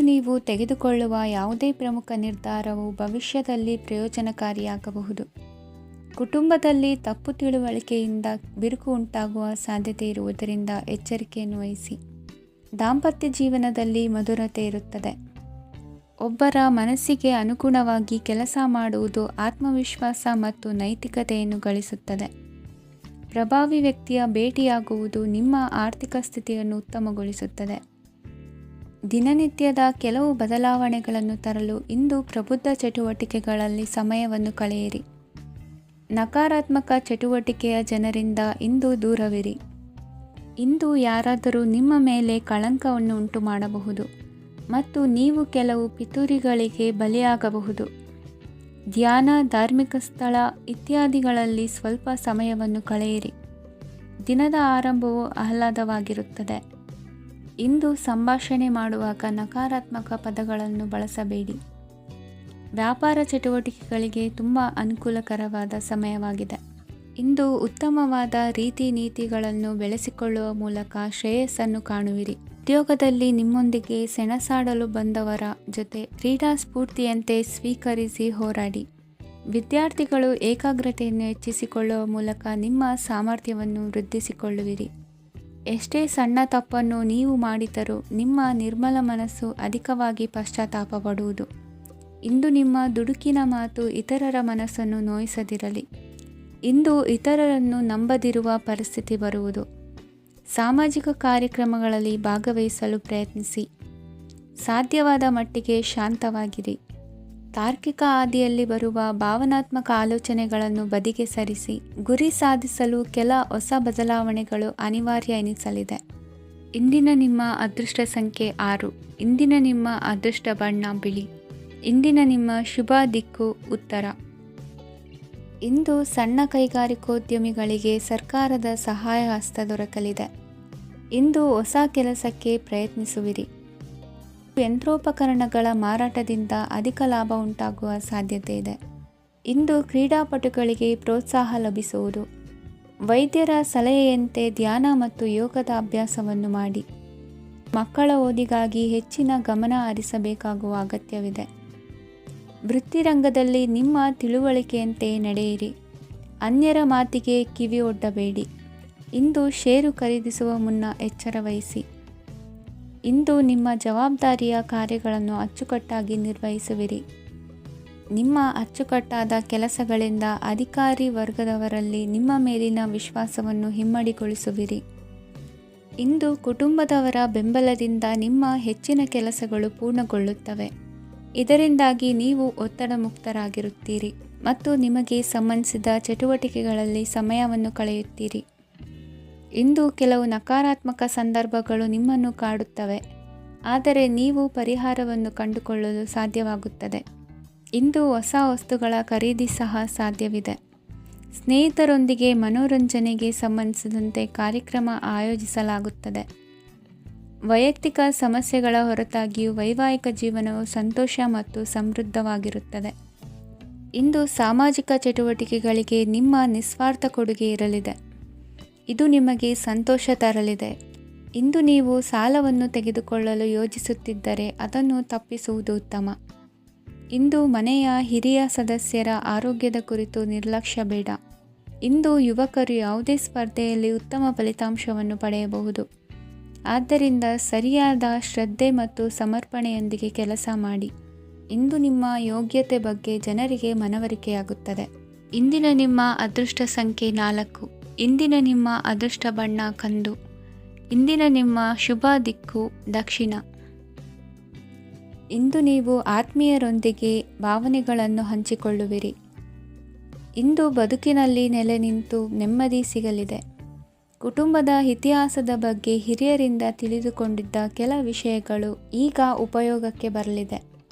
ನೀವು ತೆಗೆದುಕೊಳ್ಳುವ ಯಾವುದೇ ಪ್ರಮುಖ ನಿರ್ಧಾರವು ಭವಿಷ್ಯದಲ್ಲಿ ಪ್ರಯೋಜನಕಾರಿಯಾಗಬಹುದು. ಕುಟುಂಬದಲ್ಲಿ ತಪ್ಪು ತಿಳುವಳಿಕೆಯಿಂದ ಬಿರುಕು ಉಂಟಾಗುವ ಸಾಧ್ಯತೆ ಇರುವುದರಿಂದ ಎಚ್ಚರಿಕೆಯನ್ನು ವಹಿಸಿ. ದಾಂಪತ್ಯ ಜೀವನದಲ್ಲಿ ಮಧುರತೆ ಇರುತ್ತದೆ. ಒಬ್ಬರ ಮನಸ್ಸಿಗೆ ಅನುಗುಣವಾಗಿ ಕೆಲಸ ಮಾಡುವುದು ಆತ್ಮವಿಶ್ವಾಸ ಮತ್ತು ನೈತಿಕತೆಯನ್ನು ಗಳಿಸುತ್ತದೆ. ಪ್ರಭಾವಿ ವ್ಯಕ್ತಿಯ ಭೇಟಿಯಾಗುವುದು ನಿಮ್ಮ ಆರ್ಥಿಕ ಸ್ಥಿತಿಯನ್ನು ಉತ್ತಮಗೊಳಿಸುತ್ತದೆ. ದಿನನಿತ್ಯದ ಕೆಲವು ಬದಲಾವಣೆಗಳನ್ನು ತರಲು ಇಂದು ಪ್ರಬುದ್ಧ ಚಟುವಟಿಕೆಗಳಲ್ಲಿ ಸಮಯವನ್ನು ಕಳೆಯಿರಿ. ನಕಾರಾತ್ಮಕ ಚಟುವಟಿಕೆಯ ಜನರಿಂದ ಇಂದು ದೂರವಿರಿ. ಇಂದು ಯಾರಾದರೂ ನಿಮ್ಮ ಮೇಲೆ ಕಳಂಕವನ್ನು ಉಂಟು ಮಾಡಬಹುದು ಮತ್ತು ನೀವು ಕೆಲವು ಪಿತೂರಿಗಳಿಗೆ ಬಲಿಯಾಗಬಹುದು. ಧ್ಯಾನ, ಧಾರ್ಮಿಕ ಸ್ಥಳ ಇತ್ಯಾದಿಗಳಲ್ಲಿ ಸ್ವಲ್ಪ ಸಮಯವನ್ನು ಕಳೆಯಿರಿ. ದಿನದ ಆರಂಭವು ಆಹ್ಲಾದವಾಗಿರುತ್ತದೆ. ಇಂದು ಸಂಭಾಷಣೆ ಮಾಡುವಾಗ ನಕಾರಾತ್ಮಕ ಪದಗಳನ್ನು ಬಳಸಬೇಡಿ. ವ್ಯಾಪಾರ ಚಟುವಟಿಕೆಗಳಿಗೆ ತುಂಬ ಅನುಕೂಲಕರವಾದ ಸಮಯವಾಗಿದೆ. ಇಂದು ಉತ್ತಮವಾದ ರೀತಿ ನೀತಿಗಳನ್ನು ಬೆಳೆಸಿಕೊಳ್ಳುವ ಮೂಲಕ ಶ್ರೇಯಸ್ಸನ್ನು ಕಾಣುವಿರಿ. ಉದ್ಯೋಗದಲ್ಲಿ ನಿಮ್ಮೊಂದಿಗೆ ಸೆಣಸಾಡಲು ಬಂದವರ ಜೊತೆ ಕ್ರೀಡಾ ಸ್ಫೂರ್ತಿಯಂತೆ ಸ್ವೀಕರಿಸಿ ಹೋರಾಡಿ. ವಿದ್ಯಾರ್ಥಿಗಳು ಏಕಾಗ್ರತೆಯನ್ನು ಹೆಚ್ಚಿಸಿಕೊಳ್ಳುವ ಮೂಲಕ ನಿಮ್ಮ ಸಾಮರ್ಥ್ಯವನ್ನು ವೃದ್ಧಿಸಿಕೊಳ್ಳುವಿರಿ. ಎಷ್ಟೇ ಸಣ್ಣ ತಪ್ಪನ್ನು ನೀವು ಮಾಡಿದರೂ ನಿಮ್ಮ ನಿರ್ಮಲ ಮನಸ್ಸು ಅಧಿಕವಾಗಿ ಪಶ್ಚಾತ್ತಾಪ ಪಡುವುದು. ಇಂದು ನಿಮ್ಮ ದುಡುಕಿನ ಮಾತು ಇತರರ ಮನಸ್ಸನ್ನು ನೋಯಿಸದಿರಲಿ. ಇಂದು ಇತರರನ್ನು ನಂಬದಿರುವ ಪರಿಸ್ಥಿತಿ ಬರುವುದು. ಸಾಮಾಜಿಕ ಕಾರ್ಯಕ್ರಮಗಳಲ್ಲಿ ಭಾಗವಹಿಸಲು ಪ್ರಯತ್ನಿಸಿ. ಸಾಧ್ಯವಾದ ಮಟ್ಟಿಗೆ ಶಾಂತವಾಗಿರಿ. ತಾರ್ಕಿಕ ಹಾದಿಯಲ್ಲಿ ಬರುವ ಭಾವನಾತ್ಮಕ ಆಲೋಚನೆಗಳನ್ನು ಬದಿಗೆ ಸರಿಸಿ. ಗುರಿ ಸಾಧಿಸಲು ಕೆಲ ಹೊಸ ಬದಲಾವಣೆಗಳು ಅನಿವಾರ್ಯ ಎನಿಸಲಿದೆ. ಇಂದಿನ ನಿಮ್ಮ ಅದೃಷ್ಟ ಸಂಖ್ಯೆ 6. ಇಂದಿನ ನಿಮ್ಮ ಅದೃಷ್ಟ ಬಣ್ಣ ಬಿಳಿ. ಇಂದಿನ ನಿಮ್ಮ ಶುಭ ದಿಕ್ಕು ಉತ್ತರ. ಇಂದು ಸಣ್ಣ ಕೈಗಾರಿಕೋದ್ಯಮಿಗಳಿಗೆ ಸರ್ಕಾರದ ಸಹಾಯ ಹಸ್ತ ದೊರಕಲಿದೆ. ಇಂದು ಹೊಸ ಕೆಲಸಕ್ಕೆ ಪ್ರಯತ್ನಿಸುವಿರಿ. ಯಂತ್ರೋಪಕರಣಗಳ ಮಾರಾಟದಿಂದ ಅಧಿಕ ಲಾಭ ಉಂಟಾಗುವ ಸಾಧ್ಯತೆ ಇದೆ. ಇಂದು ಕ್ರೀಡಾಪಟುಗಳಿಗೆ ಪ್ರೋತ್ಸಾಹ ಲಭಿಸುವುದು. ವೈದ್ಯರ ಸಲಹೆಯಂತೆ ಧ್ಯಾನ ಮತ್ತು ಯೋಗದ ಅಭ್ಯಾಸವನ್ನು ಮಾಡಿ. ಮಕ್ಕಳ ಓದಿಗಾಗಿ ಹೆಚ್ಚಿನ ಗಮನ ಹರಿಸಬೇಕಾಗುವ ಅಗತ್ಯವಿದೆ. ವೃತ್ತಿರಂಗದಲ್ಲಿ ನಿಮ್ಮ ತಿಳುವಳಿಕೆಯಂತೆ ನಡೆಯಿರಿ. ಅನ್ಯರ ಮಾತಿಗೆ ಕಿವಿ ಒಡ್ಡಬೇಡಿ. ಇಂದು ಷೇರು ಖರೀದಿಸುವ ಮುನ್ನ ಎಚ್ಚರ ವಹಿಸಿ. ಇಂದು ನಿಮ್ಮ ಜವಾಬ್ದಾರಿಯ ಕಾರ್ಯಗಳನ್ನು ಅಚ್ಚುಕಟ್ಟಾಗಿ ನಿರ್ವಹಿಸುವಿರಿ. ನಿಮ್ಮ ಅಚ್ಚುಕಟ್ಟಾದ ಕೆಲಸಗಳಿಂದ ಅಧಿಕಾರಿ ವರ್ಗದವರಲ್ಲಿ ನಿಮ್ಮ ಮೇಲಿನ ವಿಶ್ವಾಸವನ್ನು ಇಮ್ಮಡಿಗೊಳಿಸುವಿರಿ. ಇಂದು ಕುಟುಂಬದವರ ಬೆಂಬಲದಿಂದ ನಿಮ್ಮ ಹೆಚ್ಚಿನ ಕೆಲಸಗಳು ಪೂರ್ಣಗೊಳ್ಳುತ್ತವೆ. ಇದರಿಂದಾಗಿ ನೀವು ಒತ್ತಡ ಮುಕ್ತರಾಗಿರುತ್ತೀರಿ ಮತ್ತು ನಿಮಗೆ ಸಂಬಂಧಿಸಿದ ಚಟುವಟಿಕೆಗಳಲ್ಲಿ ಸಮಯವನ್ನು ಕಳೆಯುತ್ತೀರಿ. ಇಂದು ಕೆಲವು ನಕಾರಾತ್ಮಕ ಸಂದರ್ಭಗಳು ನಿಮ್ಮನ್ನು ಕಾಡುತ್ತವೆ, ಆದರೆ ನೀವು ಪರಿಹಾರವನ್ನು ಕಂಡುಕೊಳ್ಳಲು ಸಾಧ್ಯವಾಗುತ್ತದೆ. ಇಂದು ಹೊಸ ವಸ್ತುಗಳ ಖರೀದಿ ಸಹ ಸಾಧ್ಯವಿದೆ. ಸ್ನೇಹಿತರೊಂದಿಗೆ ಮನೋರಂಜನೆಗೆ ಸಂಬಂಧಿಸಿದಂತೆ ಕಾರ್ಯಕ್ರಮ ಆಯೋಜಿಸಲಾಗುತ್ತದೆ. ವೈಯಕ್ತಿಕ ಸಮಸ್ಯೆಗಳ ಹೊರತಾಗಿಯೂ ವೈವಾಹಿಕ ಜೀವನವು ಸಂತೋಷ ಮತ್ತು ಸಮೃದ್ಧವಾಗಿರುತ್ತದೆ. ಇಂದು ಸಾಮಾಜಿಕ ಚಟುವಟಿಕೆಗಳಿಗೆ ನಿಮ್ಮ ನಿಸ್ವಾರ್ಥ ಕೊಡುಗೆ ಇರಲಿದೆ. ಇದು ನಿಮಗೆ ಸಂತೋಷ ತರಲಿದೆ. ಇಂದು ನೀವು ಸಾಲವನ್ನು ತೆಗೆದುಕೊಳ್ಳಲು ಯೋಜಿಸುತ್ತಿದ್ದರೆ ಅದನ್ನು ತಪ್ಪಿಸುವುದು ಉತ್ತಮ. ಇಂದು ಮನೆಯ ಹಿರಿಯ ಸದಸ್ಯರ ಆರೋಗ್ಯದ ಕುರಿತು ನಿರ್ಲಕ್ಷ್ಯ ಬೇಡ. ಇಂದು ಯುವಕರು ಯಾವುದೇ ಸ್ಪರ್ಧೆಯಲ್ಲಿ ಉತ್ತಮ ಫಲಿತಾಂಶವನ್ನು ಪಡೆಯಬಹುದು. ಆದ್ದರಿಂದ ಸರಿಯಾದ ಶ್ರದ್ಧೆ ಮತ್ತು ಸಮರ್ಪಣೆಯೊಂದಿಗೆ ಕೆಲಸ ಮಾಡಿ. ಇಂದು ನಿಮ್ಮ ಯೋಗ್ಯತೆ ಬಗ್ಗೆ ಜನರಿಗೆ ಮನವರಿಕೆಯಾಗುತ್ತದೆ. ಇಂದಿನ ನಿಮ್ಮ ಅದೃಷ್ಟ ಸಂಖ್ಯೆ 4. ಇಂದಿನ ನಿಮ್ಮ ಅದೃಷ್ಟ ಬಣ್ಣ ಕಂದು. ಇಂದಿನ ನಿಮ್ಮ ಶುಭ ದಿಕ್ಕು ದಕ್ಷಿಣ. ಇಂದು ನೀವು ಆತ್ಮೀಯರೊಂದಿಗೆ ಭಾವನೆಗಳನ್ನು ಹಂಚಿಕೊಳ್ಳುವಿರಿ. ಇಂದು ಬದುಕಿನಲ್ಲಿ ನೆಲೆ ನಿಂತು ನೆಮ್ಮದಿ ಸಿಗಲಿದೆ. ಕುಟುಂಬದ ಇತಿಹಾಸದ ಬಗ್ಗೆ ಹಿರಿಯರಿಂದ ತಿಳಿದುಕೊಂಡಿದ್ದ ಕೆಲ ವಿಷಯಗಳು ಈಗ ಉಪಯೋಗಕ್ಕೆ ಬರಲಿದೆ.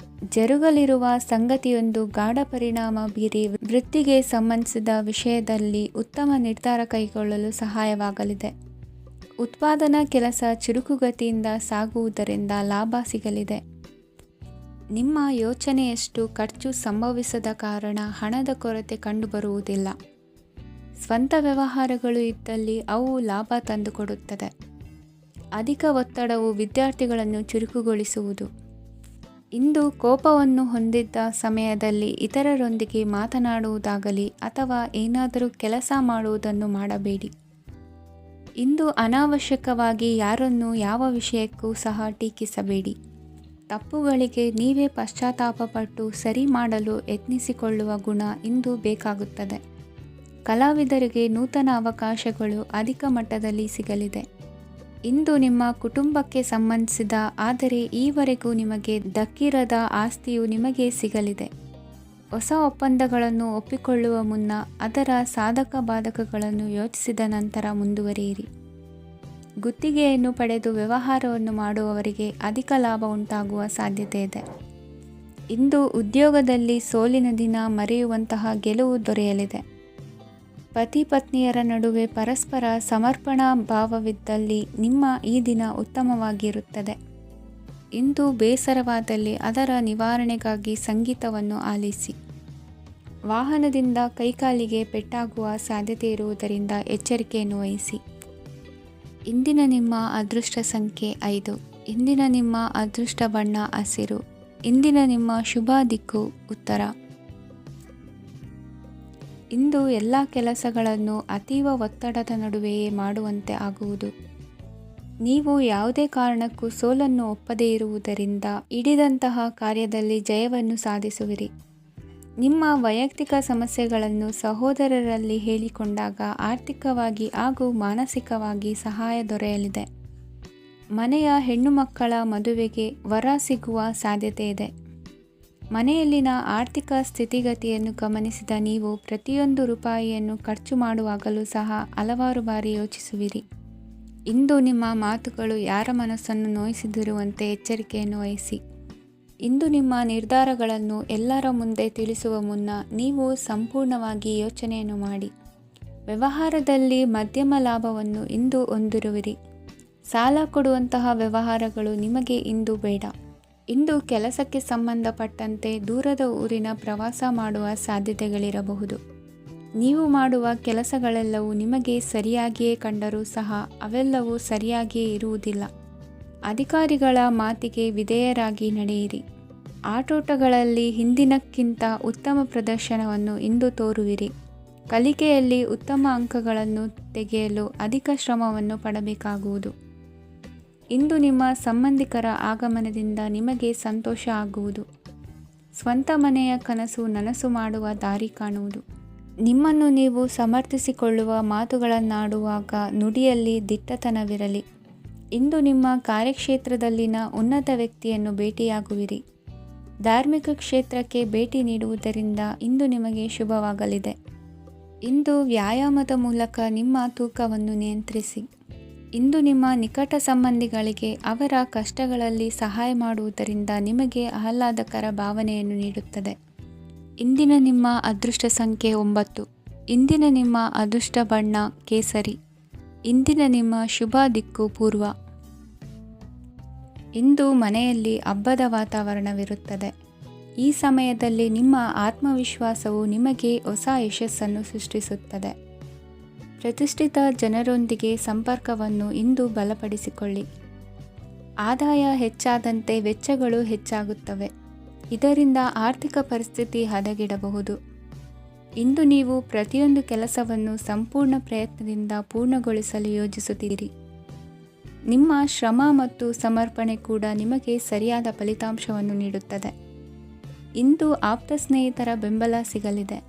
ಜರುಗಲಿರುವ ಸಂಗತಿಯೊಂದು ಗಾಢ ಪರಿಣಾಮ ಬೀರಿ ವೃತ್ತಿಗೆ ಸಂಬಂಧಿಸಿದ ವಿಷಯದಲ್ಲಿ ಉತ್ತಮ ನಿರ್ಧಾರ ಕೈಗೊಳ್ಳಲು ಸಹಾಯವಾಗಲಿದೆ. ಉತ್ಪಾದನಾ ಕೆಲಸ ಚುರುಕುಗತಿಯಿಂದ ಸಾಗುವುದರಿಂದ ಲಾಭ ಸಿಗಲಿದೆ. ನಿಮ್ಮ ಯೋಚನೆಯಷ್ಟು ಖರ್ಚು ಸಂಭವಿಸದ ಕಾರಣ ಹಣದ ಕೊರತೆ ಕಂಡುಬರುವುದಿಲ್ಲ. ಸ್ವಂತ ವ್ಯವಹಾರಗಳು ಇದ್ದಲ್ಲಿ ಅವು ಲಾಭ ತಂದುಕೊಡುತ್ತದೆ. ಅಧಿಕ ಒತ್ತಡವು ವಿದ್ಯಾರ್ಥಿಗಳನ್ನು ಚುರುಕುಗೊಳಿಸುವುದು. ಇಂದು ಕೋಪವನ್ನು ಹೊಂದಿದ್ದ ಸಮಯದಲ್ಲಿ ಇತರರೊಂದಿಗೆ ಮಾತನಾಡುವುದಾಗಲಿ ಅಥವಾ ಏನಾದರೂ ಕೆಲಸ ಮಾಡುವುದನ್ನು ಮಾಡಬೇಡಿ. ಇಂದು ಅನಾವಶ್ಯಕವಾಗಿ ಯಾರನ್ನು ಯಾವ ವಿಷಯಕ್ಕೂ ಸಹ ಟೀಕಿಸಬೇಡಿ. ತಪ್ಪುಗಳಿಗೆ ನೀವೇ ಪಶ್ಚಾತ್ತಾಪಪಟ್ಟು ಸರಿ ಮಾಡಲು ಯತ್ನಿಸಿಕೊಳ್ಳುವ ಗುಣ ಇಂದು ಬೇಕಾಗುತ್ತದೆ. ಕಲಾವಿದರಿಗೆ ನೂತನ ಅವಕಾಶಗಳು ಅಧಿಕ ಮಟ್ಟದಲ್ಲಿ ಸಿಗಲಿದೆ. ಇಂದು ನಿಮ್ಮ ಕುಟುಂಬಕ್ಕೆ ಸಂಬಂಧಿಸಿದ ಆದರೆ ಈವರೆಗೂ ನಿಮಗೆ ದಕ್ಕಿರದ ಆಸ್ತಿಯು ನಿಮಗೆ ಸಿಗಲಿದೆ. ಹೊಸ ಒಪ್ಪಂದಗಳನ್ನು ಒಪ್ಪಿಕೊಳ್ಳುವ ಮುನ್ನ ಅದರ ಸಾಧಕ ಬಾಧಕಗಳನ್ನು ಯೋಚಿಸಿದ ನಂತರ ಮುಂದುವರಿಯಿರಿ. ಗುತ್ತಿಗೆಯನ್ನು ಪಡೆದು ವ್ಯವಹಾರವನ್ನು ಮಾಡುವವರಿಗೆ ಅಧಿಕ ಲಾಭ ಉಂಟಾಗುವ ಸಾಧ್ಯತೆ ಇದೆ. ಇಂದು ಉದ್ಯೋಗದಲ್ಲಿ ಸೋಲಿನ ದಿನ ಮರೆಯುವಂತಹ ಗೆಲುವು ದೊರೆಯಲಿದೆ. ಪತಿ ಪತ್ನಿಯರ ನಡುವೆ ಪರಸ್ಪರ ಸಮರ್ಪಣಾ ಭಾವವಿದ್ದಲ್ಲಿ ನಿಮ್ಮ ಈ ದಿನ ಉತ್ತಮವಾಗಿರುತ್ತದೆ. ಇಂದು ಬೇಸರವಾದಲ್ಲಿ ಅದರ ನಿವಾರಣೆಗಾಗಿ ಸಂಗೀತವನ್ನು ಆಲಿಸಿ. ವಾಹನದಿಂದ ಕೈಕಾಲಿಗೆ ಪೆಟ್ಟಾಗುವ ಸಾಧ್ಯತೆ ಇರುವುದರಿಂದ ಎಚ್ಚರಿಕೆಯನ್ನು ವಹಿಸಿ. ಇಂದಿನ ನಿಮ್ಮ ಅದೃಷ್ಟ ಸಂಖ್ಯೆ 5. ಇಂದಿನ ನಿಮ್ಮ ಅದೃಷ್ಟ ಬಣ್ಣ ಹಸಿರು. ಇಂದಿನ ನಿಮ್ಮ ಶುಭ ದಿಕ್ಕು ಉತ್ತರ. ಇಂದು ಎಲ್ಲ ಕೆಲಸಗಳನ್ನು ಅತೀವ ಒತ್ತಡದ ನಡುವೆಯೇ ಮಾಡುವಂತೆ ಆಗುವುದು. ನೀವು ಯಾವುದೇ ಕಾರಣಕ್ಕೂ ಸೋಲನ್ನು ಒಪ್ಪದೇ ಇರುವುದರಿಂದ ಹಿಡಿದಂತಹ ಕಾರ್ಯದಲ್ಲಿ ಜಯವನ್ನು ಸಾಧಿಸುವಿರಿ. ನಿಮ್ಮ ವೈಯಕ್ತಿಕ ಸಮಸ್ಯೆಗಳನ್ನು ಸಹೋದರರಲ್ಲಿ ಹೇಳಿಕೊಂಡಾಗ ಆರ್ಥಿಕವಾಗಿ ಹಾಗೂ ಮಾನಸಿಕವಾಗಿ ಸಹಾಯ ದೊರೆಯಲಿದೆ. ಮನೆಯ ಹೆಣ್ಣು ಮಕ್ಕಳ ಮದುವೆಗೆ ವರ ಸಿಗುವ ಸಾಧ್ಯತೆ ಇದೆ. ಮನೆಯಲ್ಲಿನ ಆರ್ಥಿಕ ಸ್ಥಿತಿಗತಿಯನ್ನು ಗಮನಿಸಿದ ನೀವು ಪ್ರತಿಯೊಂದು ರೂಪಾಯಿಯನ್ನು ಖರ್ಚು ಮಾಡುವಾಗಲೂ ಸಹ ಹಲವಾರು ಬಾರಿ ಯೋಚಿಸುವಿರಿ. ಇಂದು ನಿಮ್ಮ ಮಾತುಗಳು ಯಾರ ಮನಸ್ಸನ್ನು ನೋಯಿಸದಿರುವಂತೆ ಎಚ್ಚರಿಕೆಯನ್ನು ವಹಿಸಿ. ಇಂದು ನಿಮ್ಮ ನಿರ್ಧಾರಗಳನ್ನು ಎಲ್ಲರ ಮುಂದೆ ತಿಳಿಸುವ ಮುನ್ನ ನೀವು ಸಂಪೂರ್ಣವಾಗಿ ಯೋಚನೆಯನ್ನು ಮಾಡಿ. ವ್ಯವಹಾರದಲ್ಲಿ ಮಧ್ಯಮ ಲಾಭವನ್ನು ಇಂದು ಹೊಂದಿರುವಿರಿ. ಸಾಲ ಕೊಡುವಂತಹ ವ್ಯವಹಾರಗಳು ನಿಮಗೆ ಇಂದು ಬೇಡ. ಇಂದು ಕೆಲಸಕ್ಕೆ ಸಂಬಂಧಪಟ್ಟಂತೆ ದೂರದ ಊರಿನ ಪ್ರವಾಸ ಮಾಡುವ ಸಾಧ್ಯತೆಗಳಿರಬಹುದು. ನೀವು ಮಾಡುವ ಕೆಲಸಗಳೆಲ್ಲವೂ ನಿಮಗೆ ಸರಿಯಾಗಿಯೇ ಕಂಡರೂ ಸಹ ಅವೆಲ್ಲವೂ ಸರಿಯಾಗಿಯೇ ಇರುವುದಿಲ್ಲ. ಅಧಿಕಾರಿಗಳ ಮಾತಿಗೆ ವಿಧೇಯರಾಗಿ ನಡೆಯಿರಿ. ಆಟೋಟಗಳಲ್ಲಿ ಹಿಂದಿನಕ್ಕಿಂತ ಉತ್ತಮ ಪ್ರದರ್ಶನವನ್ನು ಇಂದು ತೋರುವಿರಿ. ಕಲಿಕೆಯಲ್ಲಿ ಉತ್ತಮ ಅಂಕಗಳನ್ನು ತೆಗೆಯಲು ಅಧಿಕ ಶ್ರಮವನ್ನು ಪಡಬೇಕಾಗುವುದು. ಇಂದು ನಿಮ್ಮ ಸಂಬಂಧಿಕರ ಆಗಮನದಿಂದ ನಿಮಗೆ ಸಂತೋಷ ಆಗುವುದು. ಸ್ವಂತ ಮನೆಯ ಕನಸು ನನಸು ಮಾಡುವ ದಾರಿ ಕಾಣುವುದು. ನಿಮ್ಮನ್ನು ನೀವು ಸಮರ್ಥಿಸಿಕೊಳ್ಳುವ ಮಾತುಗಳನ್ನಾಡುವಾಗ ನುಡಿಯಲ್ಲಿ ದಿಟ್ಟತನವಿರಲಿ. ಇಂದು ನಿಮ್ಮ ಕಾರ್ಯಕ್ಷೇತ್ರದಲ್ಲಿನ ಉನ್ನತ ವ್ಯಕ್ತಿಯನ್ನು ಭೇಟಿಯಾಗುವಿರಿ. ಧಾರ್ಮಿಕ ಕ್ಷೇತ್ರಕ್ಕೆ ಭೇಟಿ ನೀಡುವುದರಿಂದ ಇಂದು ನಿಮಗೆ ಶುಭವಾಗಲಿದೆ. ಇಂದು ವ್ಯಾಯಾಮದ ಮೂಲಕ ನಿಮ್ಮ ತೂಕವನ್ನು ನಿಯಂತ್ರಿಸಿ. ಇಂದು ನಿಮ್ಮ ನಿಕಟ ಸಂಬಂಧಿಗಳಿಗೆ ಅವರ ಕಷ್ಟಗಳಲ್ಲಿ ಸಹಾಯ ಮಾಡುವುದರಿಂದ ನಿಮಗೆ ಆಹ್ಲಾದಕರ ಭಾವನೆಯನ್ನು ನೀಡುತ್ತದೆ. ಇಂದಿನ ನಿಮ್ಮ ಅದೃಷ್ಟ ಸಂಖ್ಯೆ 9. ಇಂದಿನ ನಿಮ್ಮ ಅದೃಷ್ಟ ಬಣ್ಣ ಕೇಸರಿ. ಇಂದಿನ ನಿಮ್ಮ ಶುಭ ದಿಕ್ಕು ಪೂರ್ವ. ಇಂದು ಮನೆಯಲ್ಲಿ ಹಬ್ಬದ ವಾತಾವರಣವಿರುತ್ತದೆ. ಈ ಸಮಯದಲ್ಲಿ ನಿಮ್ಮ ಆತ್ಮವಿಶ್ವಾಸವು ನಿಮಗೆ ಹೊಸ ಯಶಸ್ಸನ್ನು ಸೃಷ್ಟಿಸುತ್ತದೆ. ಪ್ರತಿಷ್ಠಿತ ಜನರೊಂದಿಗೆ ಸಂಪರ್ಕವನ್ನು ಇಂದು ಬಲಪಡಿಸಿಕೊಳ್ಳಿ. ಆದಾಯ ಹೆಚ್ಚಾದಂತೆ ವೆಚ್ಚಗಳು ಹೆಚ್ಚಾಗುತ್ತವೆ. ಇದರಿಂದ ಆರ್ಥಿಕ ಪರಿಸ್ಥಿತಿ ಹದಗೆಡಬಹುದು. ಇಂದು ನೀವು ಪ್ರತಿಯೊಂದು ಕೆಲಸವನ್ನು ಸಂಪೂರ್ಣ ಪ್ರಯತ್ನದಿಂದ ಪೂರ್ಣಗೊಳಿಸಲು ಯೋಜಿಸುತ್ತೀರಿ. ನಿಮ್ಮ ಶ್ರಮ ಮತ್ತು ಸಮರ್ಪಣೆ ಕೂಡ ನಿಮಗೆ ಸರಿಯಾದ ಫಲಿತಾಂಶವನ್ನು ನೀಡುತ್ತದೆ. ಇಂದು ಆಪ್ತ ಸ್ನೇಹಿತರ ಬೆಂಬಲ ಸಿಗಲಿದೆ.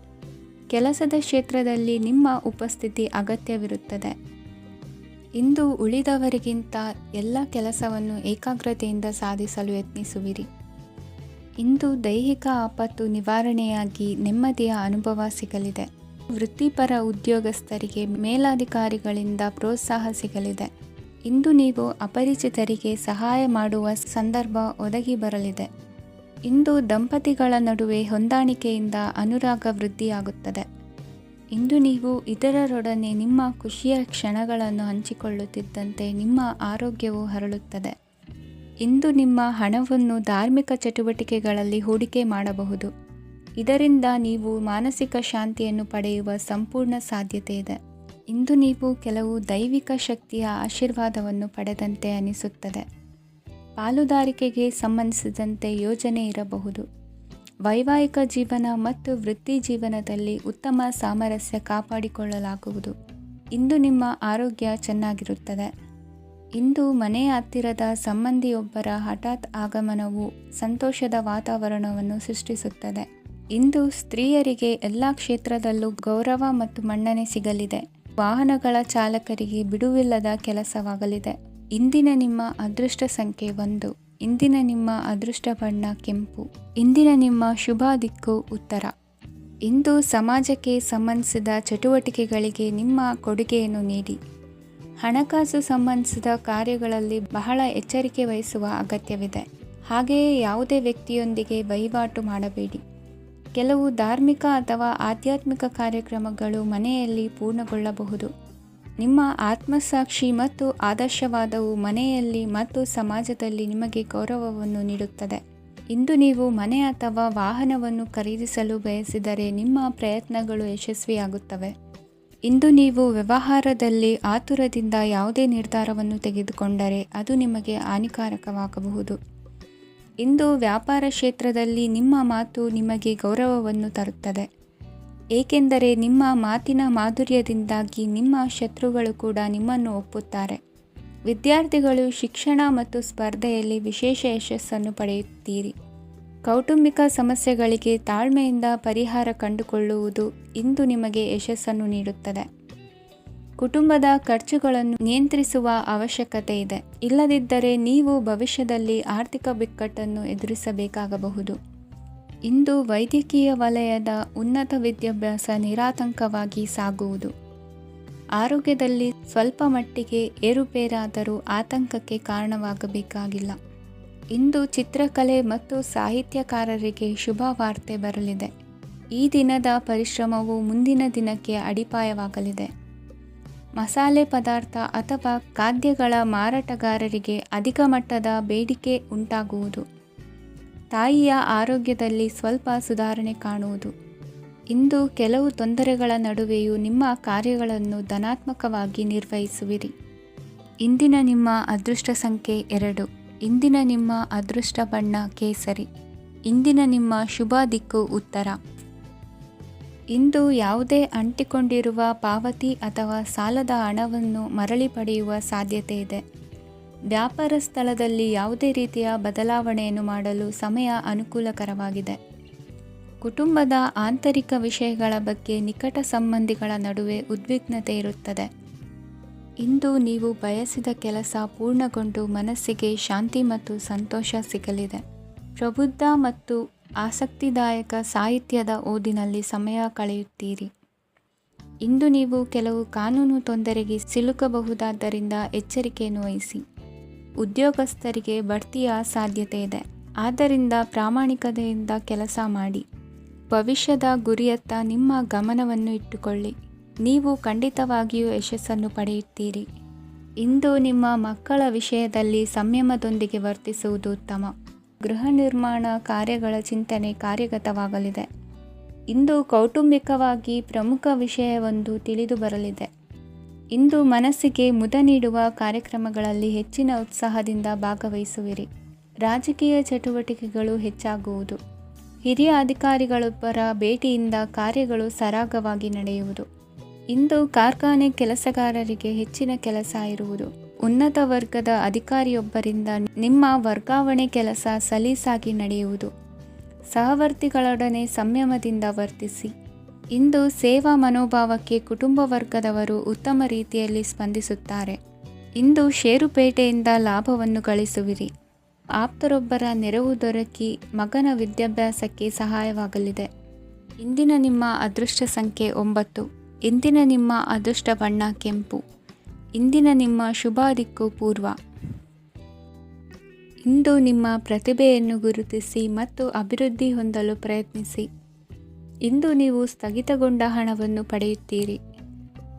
ಕೆಲಸದ ಕ್ಷೇತ್ರದಲ್ಲಿ ನಿಮ್ಮ ಉಪಸ್ಥಿತಿ ಅಗತ್ಯವಿರುತ್ತದೆ. ಇಂದು ಉಳಿದವರಿಗಿಂತ ಎಲ್ಲ ಕೆಲಸವನ್ನು ಏಕಾಗ್ರತೆಯಿಂದ ಸಾಧಿಸಲು ಯತ್ನಿಸುವಿರಿ. ಇಂದು ದೈಹಿಕ ಆಪತ್ತು ನಿವಾರಣೆಯಾಗಿ ನೆಮ್ಮದಿಯ ಅನುಭವ ಸಿಗಲಿದೆ. ವೃತ್ತಿಪರ ಉದ್ಯೋಗಸ್ಥರಿಗೆ ಮೇಲಾಧಿಕಾರಿಗಳಿಂದ ಪ್ರೋತ್ಸಾಹ ಸಿಗಲಿದೆ. ಇಂದು ನೀವು ಅಪರಿಚಿತರಿಗೆ ಸಹಾಯ ಮಾಡುವ ಸಂದರ್ಭ ಒದಗಿ ಬರಲಿದೆ. ಇಂದು ದಂಪತಿಗಳ ನಡುವೆ ಹೊಂದಾಣಿಕೆಯಿಂದ ಅನುರಾಗ ವೃದ್ಧಿಯಾಗುತ್ತದೆ. ಇಂದು ನೀವು ಇತರರೊಡನೆ ನಿಮ್ಮ ಖುಷಿಯ ಕ್ಷಣಗಳನ್ನು ಹಂಚಿಕೊಳ್ಳುತ್ತಿದ್ದಂತೆ ನಿಮ್ಮ ಆರೋಗ್ಯವು ಹರಳುತ್ತದೆ. ಇಂದು ನಿಮ್ಮ ಹಣವನ್ನು ಧಾರ್ಮಿಕ ಚಟುವಟಿಕೆಗಳಲ್ಲಿ ಹೂಡಿಕೆ ಮಾಡಬಹುದು. ಇದರಿಂದ ನೀವು ಮಾನಸಿಕ ಶಾಂತಿಯನ್ನು ಪಡೆಯುವ ಸಂಪೂರ್ಣ ಸಾಧ್ಯತೆ ಇದೆ. ಇಂದು ನೀವು ಕೆಲವು ದೈವಿಕ ಶಕ್ತಿಯ ಆಶೀರ್ವಾದವನ್ನು ಪಡೆದಂತೆ ಅನಿಸುತ್ತದೆ. ಪಾಲುದಾರಿಕೆಗೆ ಸಂಬಂಧಿಸಿದಂತೆ ಯೋಜನೆ ಇರಬಹುದು. ವೈವಾಹಿಕ ಜೀವನ ಮತ್ತು ವೃತ್ತಿ ಜೀವನದಲ್ಲಿ ಉತ್ತಮ ಸಾಮರಸ್ಯ ಕಾಪಾಡಿಕೊಳ್ಳಲಾಗುವುದು. ಇಂದು ನಿಮ್ಮ ಆರೋಗ್ಯ ಚೆನ್ನಾಗಿರುತ್ತದೆ. ಇಂದು ಮನೆಯ ಹತ್ತಿರದ ಸಂಬಂಧಿಯೊಬ್ಬರ ಹಠಾತ್ ಆಗಮನವು ಸಂತೋಷದ ವಾತಾವರಣವನ್ನು ಸೃಷ್ಟಿಸುತ್ತದೆ. ಇಂದು ಸ್ತ್ರೀಯರಿಗೆ ಎಲ್ಲ ಕ್ಷೇತ್ರದಲ್ಲೂ ಗೌರವ ಮತ್ತು ಮನ್ನಣೆ ಸಿಗಲಿದೆ. ವಾಹನಗಳ ಚಾಲಕರಿಗೆ ಬಿಡುವಿಲ್ಲದ ಕೆಲಸವಾಗಲಿದೆ. ಇಂದಿನ ನಿಮ್ಮ ಅದೃಷ್ಟ ಸಂಖ್ಯೆ 1. ಇಂದಿನ ನಿಮ್ಮ ಅದೃಷ್ಟ ಬಣ್ಣ ಕೆಂಪು. ಇಂದಿನ ನಿಮ್ಮ ಶುಭ ದಿಕ್ಕು ಉತ್ತರ. ಇಂದು ಸಮಾಜಕ್ಕೆ ಸಂಬಂಧಿಸಿದ ಚಟುವಟಿಕೆಗಳಿಗೆ ನಿಮ್ಮ ಕೊಡುಗೆಯನ್ನು ನೀಡಿ. ಹಣಕಾಸು ಸಂಬಂಧಿಸಿದ ಕಾರ್ಯಗಳಲ್ಲಿ ಬಹಳ ಎಚ್ಚರಿಕೆ ವಹಿಸುವ ಅಗತ್ಯವಿದೆ. ಹಾಗೆಯೇ ಯಾವುದೇ ವ್ಯಕ್ತಿಯೊಂದಿಗೆ ವಹಿವಾಟು ಮಾಡಬೇಡಿ. ಕೆಲವು ಧಾರ್ಮಿಕ ಅಥವಾ ಆಧ್ಯಾತ್ಮಿಕ ಕಾರ್ಯಕ್ರಮಗಳು ಮನೆಯಲ್ಲಿ ಪೂರ್ಣಗೊಳ್ಳಬಹುದು. ನಿಮ್ಮ ಆತ್ಮಸಾಕ್ಷಿ ಮತ್ತು ಆದರ್ಶವಾದವು ಮನೆಯಲ್ಲಿ ಮತ್ತು ಸಮಾಜದಲ್ಲಿ ನಿಮಗೆ ಗೌರವವನ್ನು ನೀಡುತ್ತದೆ. ಇಂದು ನೀವು ಮನೆ ಅಥವಾ ವಾಹನವನ್ನು ಖರೀದಿಸಲು ಬಯಸಿದರೆ ನಿಮ್ಮ ಪ್ರಯತ್ನಗಳು ಯಶಸ್ವಿಯಾಗುತ್ತವೆ. ಇಂದು ನೀವು ವ್ಯವಹಾರದಲ್ಲಿ ಆತುರದಿಂದ ಯಾವುದೇ ನಿರ್ಧಾರವನ್ನು ತೆಗೆದುಕೊಂಡರೆ ಅದು ನಿಮಗೆ ಹಾನಿಕಾರಕವಾಗಬಹುದು. ಇಂದು ವ್ಯಾಪಾರ ಕ್ಷೇತ್ರದಲ್ಲಿ ನಿಮ್ಮ ಮಾತು ನಿಮಗೆ ಗೌರವವನ್ನು ತರುತ್ತದೆ, ಏಕೆಂದರೆ ನಿಮ್ಮ ಮಾತಿನ ಮಾಧುರ್ಯದಿಂದಾಗಿ ನಿಮ್ಮ ಶತ್ರುಗಳು ಕೂಡ ನಿಮ್ಮನ್ನು ಒಪ್ಪುತ್ತಾರೆ. ವಿದ್ಯಾರ್ಥಿಗಳು ಶಿಕ್ಷಣ ಮತ್ತು ಸ್ಪರ್ಧೆಯಲ್ಲಿ ವಿಶೇಷ ಯಶಸ್ಸನ್ನು ಪಡೆಯುತ್ತೀರಿ. ಕೌಟುಂಬಿಕ ಸಮಸ್ಯೆಗಳಿಗೆ ತಾಳ್ಮೆಯಿಂದ ಪರಿಹಾರ ಕಂಡುಕೊಳ್ಳುವುದು ಇಂದು ನಿಮಗೆ ಯಶಸ್ಸನ್ನು ನೀಡುತ್ತದೆ. ಕುಟುಂಬದ ಖರ್ಚುಗಳನ್ನು ನಿಯಂತ್ರಿಸುವ ಅವಶ್ಯಕತೆ ಇದೆ. ಇಲ್ಲದಿದ್ದರೆ ನೀವು ಭವಿಷ್ಯದಲ್ಲಿ ಆರ್ಥಿಕ ಬಿಕ್ಕಟ್ಟನ್ನು ಎದುರಿಸಬೇಕಾಗಬಹುದು. ಇಂದು ವೈದ್ಯಕೀಯ ವಲಯದ ಉನ್ನತ ವಿದ್ಯಾಭ್ಯಾಸ ನಿರಾತಂಕವಾಗಿ ಸಾಗುವುದು. ಆರೋಗ್ಯದಲ್ಲಿ ಸ್ವಲ್ಪ ಮಟ್ಟಿಗೆ ಏರುಪೇರಾದರೂ ಆತಂಕಕ್ಕೆ ಕಾರಣವಾಗಬೇಕಾಗಿಲ್ಲ. ಇಂದು ಚಿತ್ರಕಲೆ ಮತ್ತು ಸಾಹಿತ್ಯಕಾರರಿಗೆ ಶುಭ ವಾರ್ತೆ ಬರಲಿದೆ. ಈ ದಿನದ ಪರಿಶ್ರಮವು ಮುಂದಿನ ದಿನಕ್ಕೆ ಅಡಿಪಾಯವಾಗಲಿದೆ. ಮಸಾಲೆ ಪದಾರ್ಥ ಅಥವಾ ಖಾದ್ಯಗಳ ಮಾರಾಟಗಾರರಿಗೆ ಅಧಿಕ ಮಟ್ಟದ ಬೇಡಿಕೆ ಉಂಟಾಗುವುದು. ತಾಯಿಯ ಆರೋಗ್ಯದಲ್ಲಿ ಸ್ವಲ್ಪ ಸುಧಾರಣೆ ಕಾಣುವುದು. ಇಂದು ಕೆಲವು ತೊಂದರೆಗಳ ನಡುವೆಯೂ ನಿಮ್ಮ ಕಾರ್ಯಗಳನ್ನು ಧನಾತ್ಮಕವಾಗಿ ನಿರ್ವಹಿಸುವಿರಿ. ಇಂದಿನ ನಿಮ್ಮ ಅದೃಷ್ಟ ಸಂಖ್ಯೆ 2. ಇಂದಿನ ನಿಮ್ಮ ಅದೃಷ್ಟ ಬಣ್ಣ ಕೇಸರಿ. ಇಂದಿನ ನಿಮ್ಮ ಶುಭ ದಿಕ್ಕು ಉತ್ತರ. ಇಂದು ಯಾವುದೇ ಅಂಟಿಕೊಂಡಿರುವ ಪಾವತಿ ಅಥವಾ ಸಾಲದ ಹಣವನ್ನು ಮರಳಿ ಪಡೆಯುವ ಸಾಧ್ಯತೆ ಇದೆ. ವ್ಯಾಪಾರ ಸ್ಥಳದಲ್ಲಿ ಯಾವುದೇ ರೀತಿಯ ಬದಲಾವಣೆಯನ್ನು ಮಾಡಲು ಸಮಯ ಅನುಕೂಲಕರವಾಗಿದೆ. ಕುಟುಂಬದ ಆಂತರಿಕ ವಿಷಯಗಳ ಬಗ್ಗೆ ನಿಕಟ ಸಂಬಂಧಿಗಳ ನಡುವೆ ಉದ್ವಿಗ್ನತೆ ಇರುತ್ತದೆ. ಇಂದು ನೀವು ಬಯಸಿದ ಕೆಲಸ ಪೂರ್ಣಗೊಂಡು ಮನಸ್ಸಿಗೆ ಶಾಂತಿ ಮತ್ತು ಸಂತೋಷ ಸಿಗಲಿದೆ. ಪ್ರಬುದ್ಧ ಮತ್ತು ಆಸಕ್ತಿದಾಯಕ ಸಾಹಿತ್ಯದ ಓದಿನಲ್ಲಿ ಸಮಯ ಕಳೆಯುತ್ತೀರಿ. ಇಂದು ನೀವು ಕೆಲವು ಕಾನೂನು ತೊಂದರೆಗೆ ಸಿಲುಕಬಹುದಾದ್ದರಿಂದ ಎಚ್ಚರಿಕೆಯನ್ನು ವಹಿಸಿ. ಉದ್ಯೋಗಸ್ಥರಿಗೆ ಬಡ್ತಿಯ ಸಾಧ್ಯತೆ ಇದೆ, ಆದ್ದರಿಂದ ಪ್ರಾಮಾಣಿಕತೆಯಿಂದ ಕೆಲಸ ಮಾಡಿ. ಭವಿಷ್ಯದ ಗುರಿಯತ್ತ ನಿಮ್ಮ ಗಮನವನ್ನು ಇಟ್ಟುಕೊಳ್ಳಿ. ನೀವು ಖಂಡಿತವಾಗಿಯೂ ಯಶಸ್ಸನ್ನು ಪಡೆಯುತ್ತೀರಿ. ಇಂದು ನಿಮ್ಮ ಮಕ್ಕಳ ವಿಷಯದಲ್ಲಿ ಸಂಯಮದೊಂದಿಗೆ ವರ್ತಿಸುವುದು ಉತ್ತಮ. ಗೃಹ ನಿರ್ಮಾಣ ಕಾರ್ಯಗಳ ಚಿಂತನೆ ಕಾರ್ಯಗತವಾಗಲಿದೆ. ಇಂದು ಕೌಟುಂಬಿಕವಾಗಿ ಪ್ರಮುಖ ವಿಷಯವೊಂದು ತಿಳಿದು ಬರಲಿದೆ. ಇಂದು ಮನಸ್ಸಿಗೆ ಮುದ ನೀಡುವ ಕಾರ್ಯಕ್ರಮಗಳಲ್ಲಿ ಹೆಚ್ಚಿನ ಉತ್ಸಾಹದಿಂದ ಭಾಗವಹಿಸುವಿರಿ. ರಾಜಕೀಯ ಚಟುವಟಿಕೆಗಳು ಹೆಚ್ಚಾಗುವುದು. ಹಿರಿಯ ಅಧಿಕಾರಿಗಳೊಬ್ಬರ ಭೇಟಿಯಿಂದ ಕಾರ್ಯಗಳು ಸರಾಗವಾಗಿ ನಡೆಯುವುದು. ಇಂದು ಕಾರ್ಖಾನೆ ಕೆಲಸಗಾರರಿಗೆ ಹೆಚ್ಚಿನ ಕೆಲಸ ಇರುವುದು. ಉನ್ನತ ವರ್ಗದ ಅಧಿಕಾರಿಯೊಬ್ಬರಿಂದ ನಿಮ್ಮ ವರ್ಗಾವಣೆ ಕೆಲಸ ಸಲೀಸಾಗಿ ನಡೆಯುವುದು. ಸಹವರ್ತಿಗಳೊಡನೆ ಸಂಯಮದಿಂದ ವರ್ತಿಸಿ. ಇಂದು ಸೇವಾ ಮನೋಭಾವಕ್ಕೆ ಕುಟುಂಬ ವರ್ಗದವರು ಉತ್ತಮ ರೀತಿಯಲ್ಲಿ ಸ್ಪಂದಿಸುತ್ತಾರೆ. ಇಂದು ಷೇರುಪೇಟೆಯಿಂದ ಲಾಭವನ್ನು ಗಳಿಸುವಿರಿ. ಆಪ್ತರೊಬ್ಬರ ನೆರವು ದೊರಕಿ ಮಗನ ವಿದ್ಯಾಭ್ಯಾಸಕ್ಕೆ ಸಹಾಯವಾಗಲಿದೆ. ಇಂದಿನ ನಿಮ್ಮ ಅದೃಷ್ಟ ಸಂಖ್ಯೆ 9. ಇಂದಿನ ನಿಮ್ಮ ಅದೃಷ್ಟ ಬಣ್ಣ ಕೆಂಪು. ಇಂದಿನ ನಿಮ್ಮ ಶುಭ ದಿಕ್ಕು ಪೂರ್ವ. ಇಂದು ನಿಮ್ಮ ಪ್ರತಿಭೆಯನ್ನು ಗುರುತಿಸಿ ಮತ್ತು ಅಭಿವೃದ್ಧಿ ಹೊಂದಲು ಪ್ರಯತ್ನಿಸಿ. ಇಂದು ನೀವು ಸ್ಥಗಿತಗೊಂಡ ಹಣವನ್ನು ಪಡೆಯುತ್ತೀರಿ.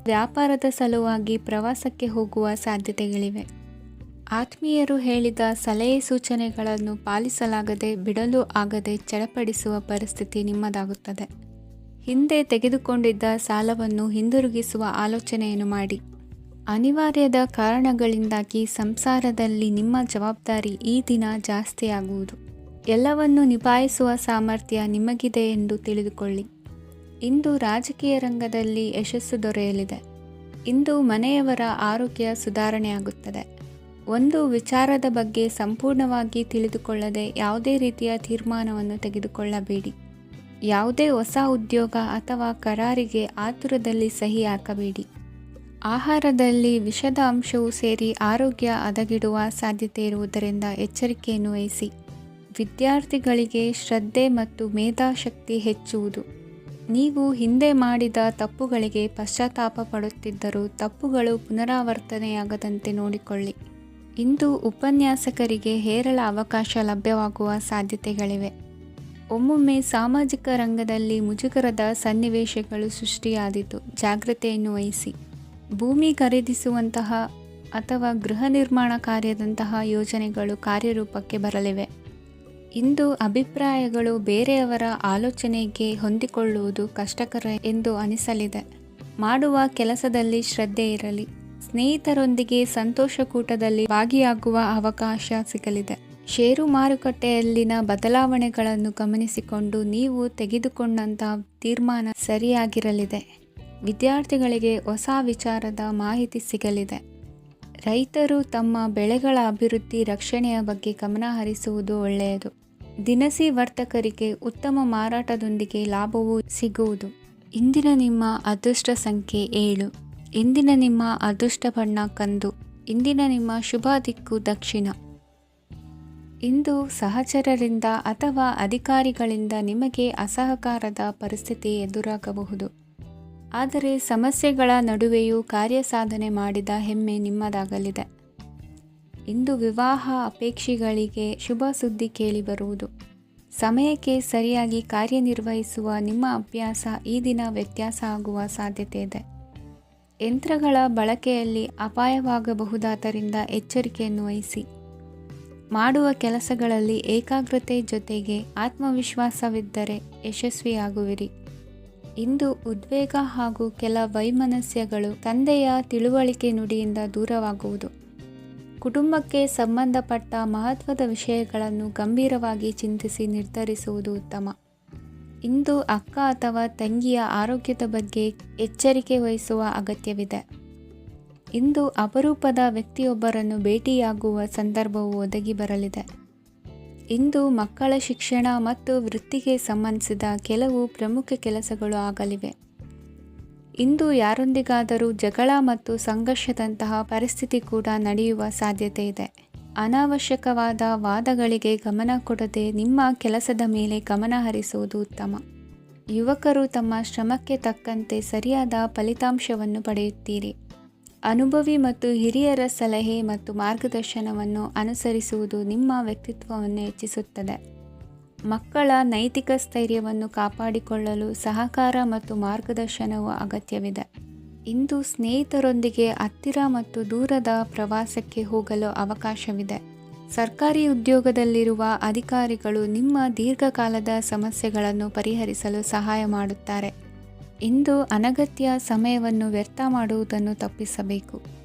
ವ್ಯಾಪಾರದ ಸಲುವಾಗಿ ಪ್ರವಾಸಕ್ಕೆ ಹೋಗುವ ಸಾಧ್ಯತೆಗಳಿವೆ. ಆತ್ಮೀಯರು ಹೇಳಿದ ಸಲಹೆ ಸೂಚನೆಗಳನ್ನು ಪಾಲಿಸಲಾಗದೆ ಬಿಡಲು ಆಗದೆ ಚಡಪಡಿಸುವ ಪರಿಸ್ಥಿತಿ ನಿಮ್ಮದಾಗುತ್ತದೆ. ಹಿಂದೆ ತೆಗೆದುಕೊಂಡಿದ್ದ ಸಾಲವನ್ನು ಹಿಂದಿರುಗಿಸುವ ಆಲೋಚನೆಯನ್ನು ಮಾಡಿ. ಅನಿವಾರ್ಯದ ಕಾರಣಗಳಿಂದಾಗಿ ಸಂಸಾರದಲ್ಲಿ ನಿಮ್ಮ ಜವಾಬ್ದಾರಿ ಈ ದಿನ ಜಾಸ್ತಿಯಾಗುವುದು. ಎಲ್ಲವನ್ನು ನಿಭಾಯಿಸುವ ಸಾಮರ್ಥ್ಯ ನಿಮಗಿದೆ ಎಂದು ತಿಳಿದುಕೊಳ್ಳಿ. ಇಂದು ರಾಜಕೀಯ ರಂಗದಲ್ಲಿ ಯಶಸ್ಸು ದೊರೆಯಲಿದೆ. ಇಂದು ಮನೆಯವರ ಆರೋಗ್ಯ ಸುಧಾರಣೆಯಾಗುತ್ತದೆ. ಒಂದು ವಿಚಾರದ ಬಗ್ಗೆ ಸಂಪೂರ್ಣವಾಗಿ ತಿಳಿದುಕೊಳ್ಳದೆ ಯಾವುದೇ ರೀತಿಯ ತೀರ್ಮಾನವನ್ನು ತೆಗೆದುಕೊಳ್ಳಬೇಡಿ. ಯಾವುದೇ ಹೊಸ ಉದ್ಯೋಗ ಅಥವಾ ಕರಾರಿಗೆ ಆತುರದಲ್ಲಿ ಸಹಿ ಹಾಕಬೇಡಿ. ಆಹಾರದಲ್ಲಿ ವಿಷದ ಅಂಶವು ಸೇರಿ ಆರೋಗ್ಯ ಹದಗೆಡುವ ಸಾಧ್ಯತೆ ಇರುವುದರಿಂದ ಎಚ್ಚರಿಕೆಯನ್ನು ವಹಿಸಿ. ವಿದ್ಯಾರ್ಥಿಗಳಿಗೆ ಶ್ರದ್ಧೆ ಮತ್ತು ಮೇಧಾಶಕ್ತಿ ಹೆಚ್ಚುವುದು. ನೀವು ಹಿಂದೆ ಮಾಡಿದ ತಪ್ಪುಗಳಿಗೆ ಪಶ್ಚಾತ್ತಾಪ ಪಡುತ್ತಿದ್ದರೂ ತಪ್ಪುಗಳು ಪುನರಾವರ್ತನೆಯಾಗದಂತೆ ನೋಡಿಕೊಳ್ಳಿ. ಇಂದು ಉಪನ್ಯಾಸಕರಿಗೆ ಹೇರಳ ಅವಕಾಶ ಲಭ್ಯವಾಗುವ ಸಾಧ್ಯತೆಗಳಿವೆ. ಒಮ್ಮೊಮ್ಮೆ ಸಾಮಾಜಿಕ ರಂಗದಲ್ಲಿ ಮುಜುಗರದ ಸನ್ನಿವೇಶಗಳು ಸೃಷ್ಟಿಯಾದೀತು. ಜಾಗ್ರತೆಯನ್ನು ವಹಿಸಿ. ಭೂಮಿ ಖರೀದಿಸುವಂತಹ ಅಥವಾ ಗೃಹ ನಿರ್ಮಾಣ ಕಾರ್ಯದಂತಹ ಯೋಜನೆಗಳು ಕಾರ್ಯರೂಪಕ್ಕೆ ಬರಲಿವೆ. ಇಂದು ಅಭಿಪ್ರಾಯಗಳು ಬೇರೆಯವರ ಆಲೋಚನೆಗೆ ಹೊಂದಿಕೊಳ್ಳುವುದು ಕಷ್ಟಕರ ಎಂದು ಅನಿಸಲಿದೆ. ಮಾಡುವ ಕೆಲಸದಲ್ಲಿ ಶ್ರದ್ಧೆ ಇರಲಿ. ಸ್ನೇಹಿತರೊಂದಿಗೆ ಸಂತೋಷಕೂಟದಲ್ಲಿ ಭಾಗಿಯಾಗುವ ಅವಕಾಶ ಸಿಗಲಿದೆ. ಷೇರು ಮಾರುಕಟ್ಟೆಯಲ್ಲಿನ ಬದಲಾವಣೆಗಳನ್ನು ಗಮನಿಸಿಕೊಂಡು ನೀವು ತೆಗೆದುಕೊಂಡಂತಹ ತೀರ್ಮಾನ ಸರಿಯಾಗಿರಲಿದೆ. ವಿದ್ಯಾರ್ಥಿಗಳಿಗೆ ಹೊಸ ವಿಚಾರದ ಮಾಹಿತಿ ಸಿಗಲಿದೆ. ರೈತರು ತಮ್ಮ ಬೆಳೆಗಳ ಅಭಿವೃದ್ಧಿ ರಕ್ಷಣೆಯ ಬಗ್ಗೆ ಗಮನ ಹರಿಸುವುದು ಒಳ್ಳೆಯದು. ದಿನಸಿ ವರ್ತಕರಿಗೆ ಉತ್ತಮ ಮಾರಾಟದೊಂದಿಗೆ ಲಾಭವೂ ಸಿಗುವುದು. ಇಂದಿನ ನಿಮ್ಮ ಅದೃಷ್ಟ ಸಂಖ್ಯೆ 7. ಇಂದಿನ ನಿಮ್ಮ ಅದೃಷ್ಟ ಬಣ್ಣ ಕಂದು. ಇಂದಿನ ನಿಮ್ಮ ಶುಭ ದಿಕ್ಕು ದಕ್ಷಿಣ. ಇಂದು ಸಹಚರರಿಂದ ಅಥವಾ ಅಧಿಕಾರಿಗಳಿಂದ ನಿಮಗೆ ಅಸಹಕಾರದ ಪರಿಸ್ಥಿತಿ ಎದುರಾಗಬಹುದು. ಆದರೆ ಸಮಸ್ಯೆಗಳ ನಡುವೆಯೂ ಕಾರ್ಯಸಾಧನೆ ಮಾಡಿದ ಹೆಮ್ಮೆ ನಿಮ್ಮದಾಗಲಿದೆ. ಇಂದು ವಿವಾಹ ಅಪೇಕ್ಷಿಗಳಿಗೆ ಶುಭ ಸುದ್ದಿ ಕೇಳಿಬರುವುದು. ಸಮಯಕ್ಕೆ ಸರಿಯಾಗಿ ಕಾರ್ಯನಿರ್ವಹಿಸುವ ನಿಮ್ಮ ಅಭ್ಯಾಸ ಈ ದಿನ ವ್ಯತ್ಯಾಸ ಆಗುವ ಸಾಧ್ಯತೆ ಇದೆ. ಯಂತ್ರಗಳ ಬಳಕೆಯಲ್ಲಿ ಅಪಾಯವಾಗಬಹುದಾದ್ದರಿಂದ ಎಚ್ಚರಿಕೆಯನ್ನು ವಹಿಸಿ. ಮಾಡುವ ಕೆಲಸಗಳಲ್ಲಿ ಏಕಾಗ್ರತೆ ಜೊತೆಗೆ ಆತ್ಮವಿಶ್ವಾಸವಿದ್ದರೆ ಯಶಸ್ವಿಯಾಗುವಿರಿ. ಇಂದು ಉದ್ವೇಗ ಹಾಗೂ ಕೆಲ ವೈಮನಸ್ಯಗಳು ತಂದೆಯ ತಿಳುವಳಿಕೆ ನುಡಿಯಿಂದ ದೂರವಾಗುವುದು. ಕುಟುಂಬಕ್ಕೆ ಸಂಬಂಧಪಟ್ಟ ಮಹತ್ವದ ವಿಷಯಗಳನ್ನು ಗಂಭೀರವಾಗಿ ಚಿಂತಿಸಿ ನಿರ್ಧರಿಸುವುದು ಉತ್ತಮ. ಇಂದು ಅಕ್ಕ ಅಥವಾ ತಂಗಿಯ ಆರೋಗ್ಯದ ಬಗ್ಗೆ ಎಚ್ಚರಿಕೆ ವಹಿಸುವ ಅಗತ್ಯವಿದೆ. ಇಂದು ಅಪರೂಪದ ವ್ಯಕ್ತಿಯೊಬ್ಬರನ್ನು ಭೇಟಿಯಾಗುವ ಸಂದರ್ಭವು ಒದಗಿ ಬರಲಿದೆ. ಇಂದು ಮಕ್ಕಳ ಶಿಕ್ಷಣ ಮತ್ತು ವೃತ್ತಿಗೆ ಸಂಬಂಧಿಸಿದ ಕೆಲವು ಪ್ರಮುಖ ಕೆಲಸಗಳು ಆಗಲಿವೆ. ಇಂದು ಯಾರೊಂದಿಗಾದರೂ ಜಗಳ ಮತ್ತು ಸಂಘರ್ಷದಂತಹ ಪರಿಸ್ಥಿತಿ ಕೂಡ ನಡೆಯುವ ಸಾಧ್ಯತೆ ಇದೆ. ಅನಾವಶ್ಯಕವಾದ ವಾದಗಳಿಗೆ ಗಮನ ಕೊಡದೆ ನಿಮ್ಮ ಕೆಲಸದ ಮೇಲೆ ಗಮನ ಹರಿಸುವುದು ಉತ್ತಮ. ಯುವಕರು ತಮ್ಮ ಶ್ರಮಕ್ಕೆ ತಕ್ಕಂತೆ ಸರಿಯಾದ ಫಲಿತಾಂಶವನ್ನು ಪಡೆಯುತ್ತೀರಿ. ಅನುಭವಿ ಮತ್ತು ಹಿರಿಯರ ಸಲಹೆ ಮತ್ತು ಮಾರ್ಗದರ್ಶನವನ್ನು ಅನುಸರಿಸುವುದು ನಿಮ್ಮ ವ್ಯಕ್ತಿತ್ವವನ್ನು ಹೆಚ್ಚಿಸುತ್ತದೆ. ಮಕ್ಕಳ ನೈತಿಕ ಸ್ಥೈರ್ಯವನ್ನು ಕಾಪಾಡಿಕೊಳ್ಳಲು ಸಹಕಾರ ಮತ್ತು ಮಾರ್ಗದರ್ಶನವು ಅಗತ್ಯವಿದೆ. ಇಂದು ಸ್ನೇಹಿತರೊಂದಿಗೆ ಹತ್ತಿರ ಮತ್ತು ದೂರದ ಪ್ರವಾಸಕ್ಕೆ ಹೋಗಲು ಅವಕಾಶವಿದೆ. ಸರ್ಕಾರಿ ಉದ್ಯೋಗದಲ್ಲಿರುವ ಅಧಿಕಾರಿಗಳು ನಿಮ್ಮ ದೀರ್ಘಕಾಲದ ಸಮಸ್ಯೆಗಳನ್ನು ಪರಿಹರಿಸಲು ಸಹಾಯ ಮಾಡುತ್ತಾರೆ. ಇಂದು ಅನಗತ್ಯ ಸಮಯವನ್ನು ವ್ಯರ್ಥ ಮಾಡುವುದನ್ನು ತಪ್ಪಿಸಬೇಕು.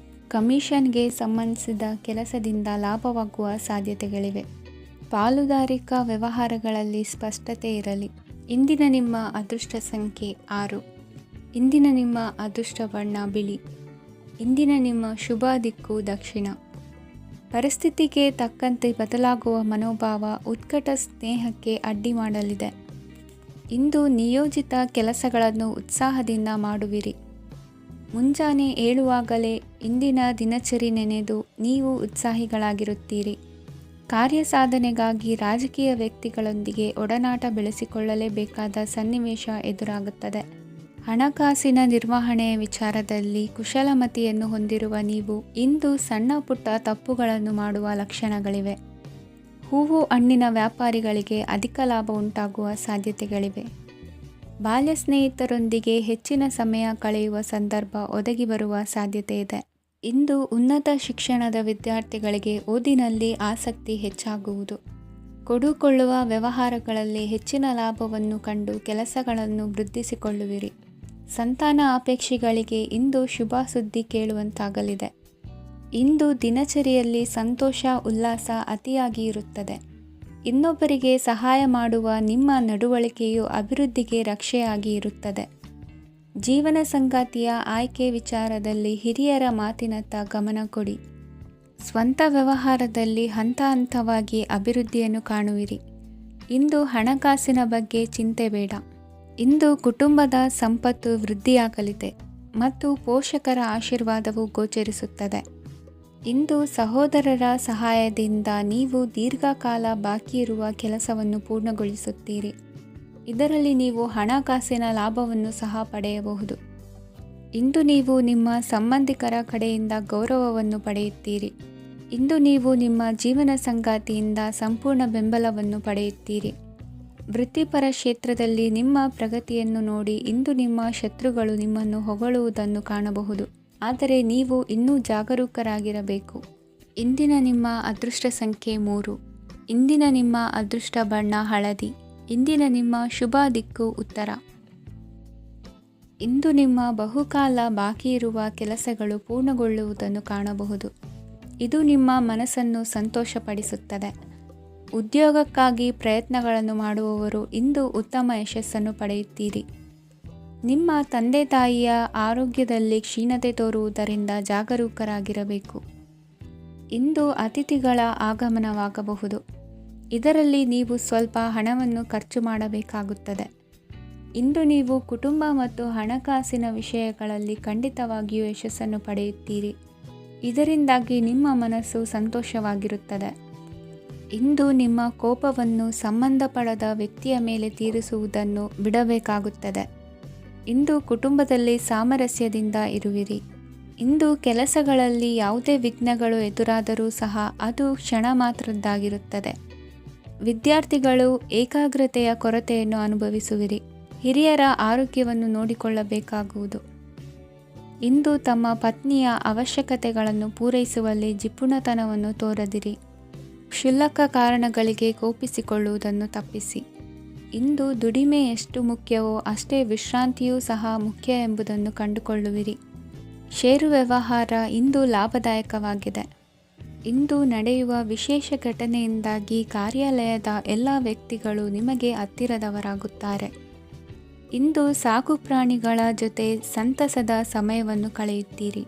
ಕಮಿಷನ್ಗೆ ಸಂಬಂಧಿಸಿದ ಕೆಲಸದಿಂದ ಲಾಭವಾಗುವ ಸಾಧ್ಯತೆಗಳಿವೆ. ಪಾಲುದಾರಿಕಾ ವ್ಯವಹಾರಗಳಲ್ಲಿ ಸ್ಪಷ್ಟತೆ ಇರಲಿ. ಇಂದಿನ ನಿಮ್ಮ ಅದೃಷ್ಟ ಸಂಖ್ಯೆ 6. ಇಂದಿನ ನಿಮ್ಮ ಅದೃಷ್ಟ ಬಣ್ಣ ಬಿಳಿ. ಇಂದಿನ ನಿಮ್ಮ ಶುಭ ದಿಕ್ಕು ದಕ್ಷಿಣ. ಪರಿಸ್ಥಿತಿಗೆ ತಕ್ಕಂತೆ ಬದಲಾಗುವ ಮನೋಭಾವ ಉತ್ಕಟ ಸ್ನೇಹಕ್ಕೆ ಅಡ್ಡಿ ಮಾಡಲಿದೆ. ಇಂದು ನಿಯೋಜಿತ ಕೆಲಸಗಳನ್ನು ಉತ್ಸಾಹದಿಂದ ಮಾಡುವಿರಿ. ಮುಂಜಾನೆ ಏಳುವಾಗಲೇ ಇಂದಿನ ದಿನಚರಿ ನೆನೆದು ನೀವು ಉತ್ಸಾಹಿಗಳಾಗಿರುತ್ತೀರಿ. ಕಾರ್ಯಸಾಧನೆಗಾಗಿ ರಾಜಕೀಯ ವ್ಯಕ್ತಿಗಳೊಂದಿಗೆ ಒಡನಾಟ ಬೆಳೆಸಿಕೊಳ್ಳಲೇಬೇಕಾದ ಸನ್ನಿವೇಶ ಎದುರಾಗುತ್ತದೆ. ಹಣಕಾಸಿನ ನಿರ್ವಹಣೆಯ ವಿಚಾರದಲ್ಲಿ ಕುಶಲಮತಿಯನ್ನು ಹೊಂದಿರುವ ನೀವು ಇಂದು ಸಣ್ಣ ಪುಟ್ಟ ತಪ್ಪುಗಳನ್ನು ಮಾಡುವ ಲಕ್ಷಣಗಳಿವೆ. ಹೂವು ಹಣ್ಣಿನ ವ್ಯಾಪಾರಿಗಳಿಗೆ ಅಧಿಕ ಲಾಭ ಉಂಟಾಗುವ ಸಾಧ್ಯತೆಗಳಿವೆ. ಬಾಲ್ಯ ಸ್ನೇಹಿತರೊಂದಿಗೆ ಹೆಚ್ಚಿನ ಸಮಯ ಕಳೆಯುವ ಸಂದರ್ಭ ಒದಗಿ ಬರುವ ಸಾಧ್ಯತೆ ಇದೆ. ಇಂದು ಉನ್ನತ ಶಿಕ್ಷಣದ ವಿದ್ಯಾರ್ಥಿಗಳಿಗೆ ಓದಿನಲ್ಲಿ ಆಸಕ್ತಿ ಹೆಚ್ಚಾಗುವುದು. ಕೊಡುಕೊಳ್ಳುವ ವ್ಯವಹಾರಗಳಲ್ಲಿ ಹೆಚ್ಚಿನ ಲಾಭವನ್ನು ಕಂಡು ಕೆಲಸಗಳನ್ನು ವೃದ್ಧಿಸಿಕೊಳ್ಳುವಿರಿ. ಸಂತಾನ ಅಪೇಕ್ಷಿಗಳಿಗೆ ಇಂದು ಶುಭ ಸುದ್ದಿ ಕೇಳುವಂತಾಗಲಿದೆ. ಇಂದು ದಿನಚರಿಯಲ್ಲಿ ಸಂತೋಷ ಉಲ್ಲಾಸ ಅತಿಯಾಗಿ ಇರುತ್ತದೆ. ಇನ್ನೊಬ್ಬರಿಗೆ ಸಹಾಯ ಮಾಡುವ ನಿಮ್ಮ ನಡವಳಿಕೆಯು ಅಭಿವೃದ್ಧಿಗೆ ರಕ್ಷೆಯಾಗಿ ಇರುತ್ತದೆ. ಜೀವನ ಸಂಗಾತಿಯ ಆಯ್ಕೆ ವಿಚಾರದಲ್ಲಿ ಹಿರಿಯರ ಮಾತಿನತ್ತ ಗಮನ ಕೊಡಿ. ಸ್ವಂತ ವ್ಯವಹಾರದಲ್ಲಿ ಹಂತ ಹಂತವಾಗಿ ಅಭಿವೃದ್ಧಿಯನ್ನು ಕಾಣುವಿರಿ. ಇಂದು ಹಣಕಾಸಿನ ಬಗ್ಗೆ ಚಿಂತೆ ಬೇಡ. ಇಂದು ಕುಟುಂಬದ ಸಂಪತ್ತು ವೃದ್ಧಿಯಾಗಲಿದೆ ಮತ್ತು ಪೋಷಕರ ಆಶೀರ್ವಾದವು ಗೋಚರಿಸುತ್ತದೆ. ಇಂದು ಸಹೋದರರ ಸಹಾಯದಿಂದ ನೀವು ದೀರ್ಘಕಾಲ ಬಾಕಿ ಇರುವ ಕೆಲಸವನ್ನು ಪೂರ್ಣಗೊಳಿಸುತ್ತೀರಿ. ಇದರಲ್ಲಿ ನೀವು ಹಣಕಾಸಿನ ಲಾಭವನ್ನು ಸಹ ಪಡೆಯಬಹುದು. ಇಂದು ನೀವು ನಿಮ್ಮ ಸಂಬಂಧಿಕರ ಕಡೆಯಿಂದ ಗೌರವವನ್ನು ಪಡೆಯುತ್ತೀರಿ. ಇಂದು ನೀವು ನಿಮ್ಮ ಜೀವನ ಸಂಗಾತಿಯಿಂದ ಸಂಪೂರ್ಣ ಬೆಂಬಲವನ್ನು ಪಡೆಯುತ್ತೀರಿ. ವೃತ್ತಿಪರ ಕ್ಷೇತ್ರದಲ್ಲಿ ನಿಮ್ಮ ಪ್ರಗತಿಯನ್ನು ನೋಡಿ ಇಂದು ನಿಮ್ಮ ಶತ್ರುಗಳು ನಿಮ್ಮನ್ನು ಹೊಗಳುವುದನ್ನು ಕಾಣಬಹುದು. ಆದರೆ ನೀವು ಇನ್ನೂ ಜಾಗರೂಕರಾಗಿರಬೇಕು. ಇಂದಿನ ನಿಮ್ಮ ಅದೃಷ್ಟ ಸಂಖ್ಯೆ 3. ಇಂದಿನ ನಿಮ್ಮ ಅದೃಷ್ಟ ಬಣ್ಣ ಹಳದಿ. ಇಂದಿನ ನಿಮ್ಮ ಶುಭ ದಿಕ್ಕು ಉತ್ತರ. ಇಂದು ನಿಮ್ಮ ಬಹುಕಾಲ ಬಾಕಿ ಇರುವ ಕೆಲಸಗಳು ಪೂರ್ಣಗೊಳ್ಳುವುದನ್ನು ಕಾಣಬಹುದು. ಇದು ನಿಮ್ಮ ಮನಸ್ಸನ್ನು ಸಂತೋಷಪಡಿಸುತ್ತದೆ. ಉದ್ಯೋಗಕ್ಕಾಗಿ ಪ್ರಯತ್ನಗಳನ್ನು ಮಾಡುವವರು ಇಂದು ಉತ್ತಮ ಯಶಸ್ಸನ್ನು ಪಡೆಯುತ್ತೀರಿ. ನಿಮ್ಮ ತಂದೆ ತಾಯಿಯ ಆರೋಗ್ಯದಲ್ಲಿ ಕ್ಷೀಣತೆ ತೋರುವುದರಿಂದ ಜಾಗರೂಕರಾಗಿರಬೇಕು. ಇಂದು ಅತಿಥಿಗಳ ಆಗಮನವಾಗಬಹುದು. ಇದರಲ್ಲಿ ನೀವು ಸ್ವಲ್ಪ ಹಣವನ್ನು ಖರ್ಚು ಮಾಡಬೇಕಾಗುತ್ತದೆ. ಇಂದು ನೀವು ಕುಟುಂಬ ಮತ್ತು ಹಣಕಾಸಿನ ವಿಷಯಗಳಲ್ಲಿ ಖಂಡಿತವಾಗಿಯೂ ಯಶಸ್ಸನ್ನು ಪಡೆಯುತ್ತೀರಿ. ಇದರಿಂದಾಗಿ ನಿಮ್ಮ ಮನಸ್ಸು ಸಂತೋಷವಾಗಿರುತ್ತದೆ. ಇಂದು ನಿಮ್ಮ ಕೋಪವನ್ನು ಸಂಬಂಧಪಡದ ವ್ಯಕ್ತಿಯ ಮೇಲೆ ತೀರಿಸುವುದನ್ನು ಬಿಡಬೇಕಾಗುತ್ತದೆ. ಇಂದು ಕುಟುಂಬದಲ್ಲಿ ಸಾಮರಸ್ಯದಿಂದ ಇರುವಿರಿ. ಇಂದು ಕೆಲಸಗಳಲ್ಲಿ ಯಾವುದೇ ವಿಘ್ನಗಳು ಎದುರಾದರೂ ಸಹ ಅದು ಕ್ಷಣ ಮಾತ್ರದ್ದಾಗಿರುತ್ತದೆ. ವಿದ್ಯಾರ್ಥಿಗಳು ಏಕಾಗ್ರತೆಯ ಕೊರತೆಯನ್ನು ಅನುಭವಿಸುವಿರಿ. ಹಿರಿಯರ ಆರೋಗ್ಯವನ್ನು ನೋಡಿಕೊಳ್ಳಬೇಕಾಗುವುದು. ಇಂದು ತಮ್ಮ ಪತ್ನಿಯ ಅವಶ್ಯಕತೆಗಳನ್ನು ಪೂರೈಸುವಲ್ಲಿ ಜಿಪುಣತನವನ್ನು ತೋರದಿರಿ. ಕ್ಷುಲ್ಲಕ ಕಾರಣಗಳಿಗೆ ಕೋಪಿಸಿಕೊಳ್ಳುವುದನ್ನು ತಪ್ಪಿಸಿ. ಇಂದು ದುಡಿಮೆ ಎಷ್ಟು ಮುಖ್ಯವೋ ಅಷ್ಟೇ ವಿಶ್ರಾಂತಿಯೂ ಸಹ ಮುಖ್ಯ ಎಂಬುದನ್ನು ಕಂಡುಕೊಳ್ಳುವಿರಿ. ಷೇರು ವ್ಯವಹಾರ ಇಂದು ಲಾಭದಾಯಕವಾಗಿದೆ. ಇಂದು ನಡೆಯುವ ವಿಶೇಷ ಘಟನೆಯಿಂದಾಗಿ ಕಾರ್ಯಾಲಯದ ಎಲ್ಲ ವ್ಯಕ್ತಿಗಳು ನಿಮಗೆ ಹತ್ತಿರದವರಾಗುತ್ತಾರೆ. ಇಂದು ಸಾಕು ಪ್ರಾಣಿಗಳ ಜೊತೆ ಸಂತಸದ ಸಮಯವನ್ನು ಕಳೆಯುತ್ತೀರಿ.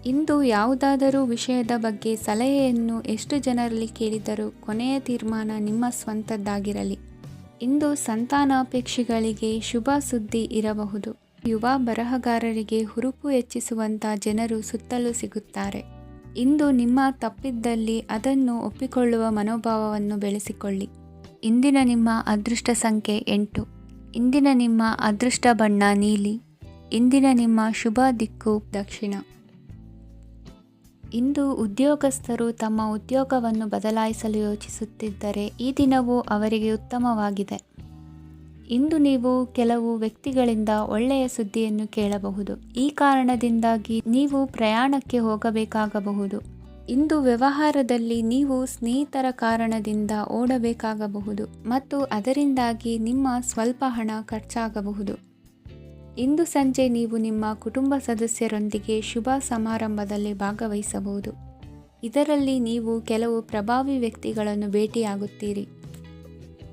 ಇಂದು ಯಾವುದಾದರೂ ವಿಷಯದ ಬಗ್ಗೆ ಸಲಹೆಯನ್ನು ಎಷ್ಟು ಜನರಲ್ಲಿ ಕೇಳಿದರೂ ಕೊನೆಯ ತೀರ್ಮಾನ ನಿಮ್ಮ ಸ್ವಂತದ್ದಾಗಿರಲಿ. ಇಂದು ಸಂತಾನಾಪೇಕ್ಷಿಗಳಿಗೆ ಶುಭ ಸುದ್ದಿ ಇರಬಹುದು. ಯುವ ಬರಹಗಾರರಿಗೆ ಹುರುಪು ಹೆಚ್ಚಿಸುವಂಥ ಜನರು ಸುತ್ತಲೂ ಸಿಗುತ್ತಾರೆ. ಇಂದು ನಿಮ್ಮ ತಪ್ಪಿದ್ದಲ್ಲಿ ಅದನ್ನು ಒಪ್ಪಿಕೊಳ್ಳುವ ಮನೋಭಾವವನ್ನು ಬೆಳೆಸಿಕೊಳ್ಳಿ. ಇಂದಿನ ನಿಮ್ಮ ಅದೃಷ್ಟ ಸಂಖ್ಯೆ 8. ಇಂದಿನ ನಿಮ್ಮ ಅದೃಷ್ಟ ಬಣ್ಣ ನೀಲಿ. ಇಂದಿನ ನಿಮ್ಮ ಶುಭ ದಿಕ್ಕು ದಕ್ಷಿಣ. ಇಂದು ಉದ್ಯೋಗಸ್ಥರು ತಮ್ಮ ಉದ್ಯೋಗವನ್ನು ಬದಲಾಯಿಸಲು ಯೋಚಿಸುತ್ತಿದ್ದರೆ ಈ ದಿನವೂ ಅವರಿಗೆ ಉತ್ತಮವಾಗಿದೆ. ಇಂದು ನೀವು ಕೆಲವು ವ್ಯಕ್ತಿಗಳಿಂದ ಒಳ್ಳೆಯ ಸುದ್ದಿಯನ್ನು ಕೇಳಬಹುದು. ಈ ಕಾರಣದಿಂದಾಗಿ ನೀವು ಪ್ರಯಾಣಕ್ಕೆ ಹೋಗಬೇಕಾಗಬಹುದು. ಇಂದು ವ್ಯವಹಾರದಲ್ಲಿ ನೀವು ಸ್ನೇಹಿತರ ಕಾರಣದಿಂದ ಓಡಬೇಕಾಗಬಹುದು ಮತ್ತು ಅದರಿಂದಾಗಿ ನಿಮ್ಮ ಸ್ವಲ್ಪ ಹಣ ಖರ್ಚಾಗಬಹುದು. ಇಂದು ಸಂಜೆ ನೀವು ನಿಮ್ಮ ಕುಟುಂಬ ಸದಸ್ಯರೊಂದಿಗೆ ಶುಭ ಸಮಾರಂಭದಲ್ಲಿ ಭಾಗವಹಿಸಬಹುದು. ಇದರಲ್ಲಿ ನೀವು ಕೆಲವು ಪ್ರಭಾವಿ ವ್ಯಕ್ತಿಗಳನ್ನು ಭೇಟಿಯಾಗುತ್ತೀರಿ.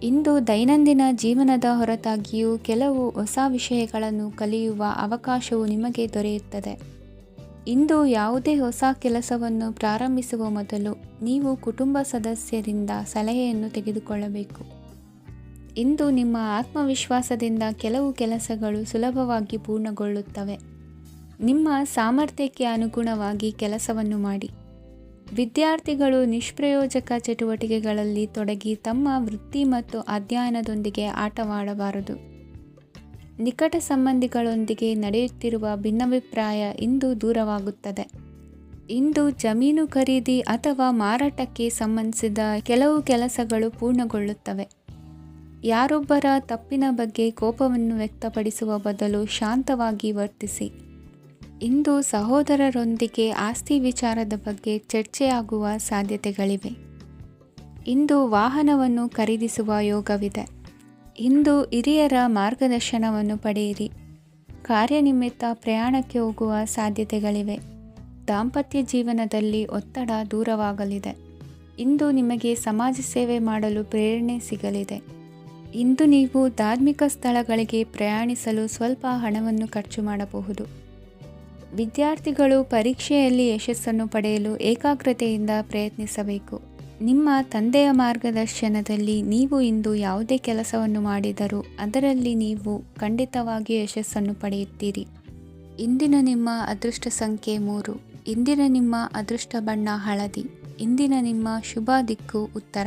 ಇಂದು ದೈನಂದಿನ ಜೀವನದ ಹೊರತಾಗಿಯೂ ಕೆಲವು ಹೊಸ ವಿಷಯಗಳನ್ನು ಕಲಿಯುವ ಅವಕಾಶವು ನಿಮಗೆ ದೊರೆಯುತ್ತದೆ. ಇಂದು ಯಾವುದೇ ಹೊಸ ಕೆಲಸವನ್ನು ಪ್ರಾರಂಭಿಸುವ ಮೊದಲು ನೀವು ಕುಟುಂಬ ಸದಸ್ಯರಿಂದ ಸಲಹೆಯನ್ನು ತೆಗೆದುಕೊಳ್ಳಬೇಕು. ಇಂದು ನಿಮ್ಮ ಆತ್ಮವಿಶ್ವಾಸದಿಂದ ಕೆಲವು ಕೆಲಸಗಳು ಸುಲಭವಾಗಿ ಪೂರ್ಣಗೊಳ್ಳುತ್ತವೆ. ನಿಮ್ಮ ಸಾಮರ್ಥ್ಯಕ್ಕೆ ಅನುಗುಣವಾಗಿ ಕೆಲಸವನ್ನು ಮಾಡಿ. ವಿದ್ಯಾರ್ಥಿಗಳು ನಿಷ್ಪ್ರಯೋಜಕ ಚಟುವಟಿಕೆಗಳಲ್ಲಿ ತೊಡಗಿ ತಮ್ಮ ವೃತ್ತಿ ಮತ್ತು ಅಧ್ಯಯನದೊಂದಿಗೆ ಆಟವಾಡಬಾರದು. ನಿಕಟ ಸಂಬಂಧಿಗಳೊಂದಿಗೆ ನಡೆಯುತ್ತಿರುವ ಭಿನ್ನಾಭಿಪ್ರಾಯ ಇಂದು ದೂರವಾಗುತ್ತದೆ. ಇಂದು ಜಮೀನು ಖರೀದಿ ಅಥವಾ ಮಾರಾಟಕ್ಕೆ ಸಂಬಂಧಿಸಿದ ಕೆಲವು ಕೆಲಸಗಳು ಪೂರ್ಣಗೊಳ್ಳುತ್ತವೆ. ಯಾರೊಬ್ಬರ ತಪ್ಪಿನ ಬಗ್ಗೆ ಕೋಪವನ್ನು ವ್ಯಕ್ತಪಡಿಸುವ ಬದಲು ಶಾಂತವಾಗಿ ವರ್ತಿಸಿ. ಇಂದು ಸಹೋದರರೊಂದಿಗೆ ಆಸ್ತಿ ವಿಚಾರದ ಬಗ್ಗೆ ಚರ್ಚೆಯಾಗುವ ಸಾಧ್ಯತೆಗಳಿವೆ. ಇಂದು ವಾಹನವನ್ನು ಖರೀದಿಸುವ ಯೋಗವಿದೆ. ಇಂದು ಹಿರಿಯರ ಮಾರ್ಗದರ್ಶನವನ್ನು ಪಡೆಯಿರಿ. ಕಾರ್ಯನಿಮಿತ್ತ ಪ್ರಯಾಣಕ್ಕೆ ಹೋಗುವ ಸಾಧ್ಯತೆಗಳಿವೆ. ದಾಂಪತ್ಯ ಜೀವನದಲ್ಲಿ ಒತ್ತಡ ದೂರವಾಗಲಿದೆ. ಇಂದು ನಿಮಗೆ ಸಮಾಜ ಸೇವೆ ಮಾಡಲು ಪ್ರೇರಣೆ ಸಿಗಲಿದೆ. ಇಂದು ನೀವು ಧಾರ್ಮಿಕ ಸ್ಥಳಗಳಿಗೆ ಪ್ರಯಾಣಿಸಲು ಸ್ವಲ್ಪ ಹಣವನ್ನು ಖರ್ಚು ಮಾಡಬಹುದು. ವಿದ್ಯಾರ್ಥಿಗಳು ಪರೀಕ್ಷೆಯಲ್ಲಿ ಯಶಸ್ಸನ್ನು ಪಡೆಯಲು ಏಕಾಗ್ರತೆಯಿಂದ ಪ್ರಯತ್ನಿಸಬೇಕು. ನಿಮ್ಮ ತಂದೆಯ ಮಾರ್ಗದರ್ಶನದಲ್ಲಿ ನೀವು ಇಂದು ಯಾವುದೇ ಕೆಲಸವನ್ನು ಮಾಡಿದರೂ ಅದರಲ್ಲಿ ನೀವು ಖಂಡಿತವಾಗಿಯೂ ಯಶಸ್ಸನ್ನು ಪಡೆಯುತ್ತೀರಿ. ಇಂದಿನ ನಿಮ್ಮ ಅದೃಷ್ಟ ಸಂಖ್ಯೆ 3. ಇಂದಿನ ನಿಮ್ಮ ಅದೃಷ್ಟ ಬಣ್ಣ ಹಳದಿ. ಇಂದಿನ ನಿಮ್ಮ ಶುಭ ದಿಕ್ಕು ಉತ್ತರ.